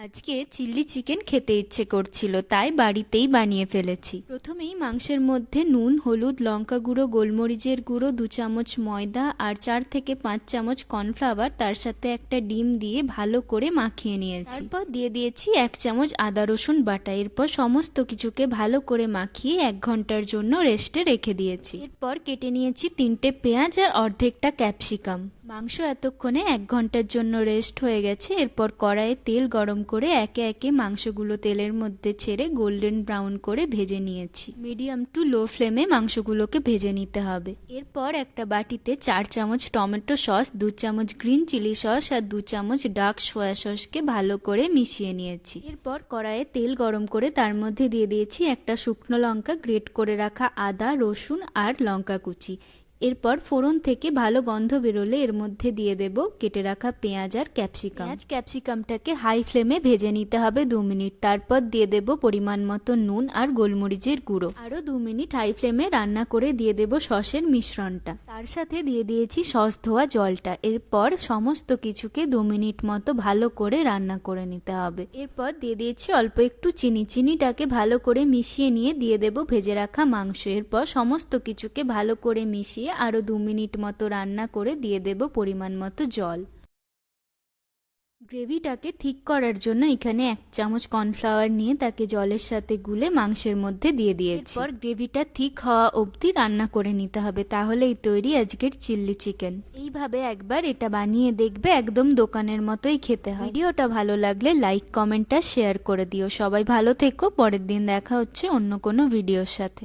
আজকে chilli chicken খেতে ইচ্ছে করছিল, তাই বাড়িতেই বানিয়ে ফেলেছি। প্রথমেই মাংসের মধ্যে নুন, হলুদ, লঙ্কা গুঁড়ো, গোলমরিচের গুঁড়ো, 2 চামচ ময়দা আর 4 থেকে 5 চামচ কর্নফ্লাওয়ার, তার সাথে একটা ডিম দিয়ে ভালো করে মাখিয়ে নিয়েছি। তারপর দিয়ে দিয়েছি 1 চামচ আদা রসুন বাটা। এরপর সমস্ত কিছুকে ভালো করে মাখিয়ে 1 ঘন্টার জন্য রেস্টে রেখে দিয়েছি। এরপর কেটে নিয়েছি 3টে পেঁয়াজ আর অর্ধেকটা ক্যাপসিকাম। মাংস এতক্ষণে 1 ঘন্টার জন্য রেস্ট হয়ে গেছে। এরপর কড়াইয়ে তেল গরম করে একে একে মাংসগুলো তেলের মধ্যে ছেড়ে গোল্ডেন ব্রাউন করে ভেজে নিয়েছি। মিডিয়াম টু লো ফ্লেমে মাংসগুলোকে ভেজে নিতে হবে। এরপর একটা বাটিতে 4 চামচ টমেটো সস, 2 চামচ গ্রিন চিলি সস আর 2 চামচ ডার্ক সয়া সসকে ভালো করে মিশিয়ে নিয়েছি। এরপর কড়াইয়ে তেল গরম করে তার মধ্যে দিয়ে দিয়েছি একটা শুকনো লঙ্কা, গ্রেট করে রাখা আদা, রসুন আর লঙ্কা কুচি। এরপর ফোড়ন থেকে ভালো গন্ধ বেরোলে এর মধ্যে দিয়ে দেব কেটে রাখা পেঁয়াজ আর ক্যাপসিকামটাকে হাই ফ্লেমে ভেজে নিতে হবে 2 মিনিট। তারপর দিয়ে দেব পরিমাণ মতো নুন আর গোলমরিচের গুঁড়ো। আরও 2 মিনিট হাই ফ্লেমে রান্না করে দিয়ে দেব সসের মিশ্রণটা। তার সাথে দিয়ে দিয়েছি সস ধোয়া জলটা। এরপর সমস্ত কিছুকে 2 মিনিট মতো ভালো করে রান্না করে নিতে হবে। এরপর দিয়ে দিয়েছি অল্প একটু চিনিটাকে ভালো করে মিশিয়ে নিয়ে দিয়ে দেব ভেজে রাখা মাংস। এরপর সমস্ত কিছুকে ভালো করে মিশিয়ে আরো 2 মিনিট মতো রান্না করে দিয়ে দেব পরিমাণ মতো জল। গ্রেভিটাকে ঠিক করার জন্য এখানে 1 চামচ কর্নফ্লাওয়ার নিয়ে তাকে জলের সাথে গুলে মাংসের মধ্যে দিয়ে দিয়েছি। এরপর গ্রেভিটা ঠিক হওয়া অবধি রান্না করে নিতে হবে, তাহলেই তৈরি আজকের চিলি চিকেন। এইভাবে একবার এটা বানিয়ে দেখবে, একদম দোকানের মতোই খেতে হয়। ভিডিওটা ভালো লাগলে লাইক, কমেন্ট আর শেয়ার করে দিও। সবাই ভালো থেকো। পরের দিন দেখা হচ্ছে অন্য কোনো ভিডিওর সাথে।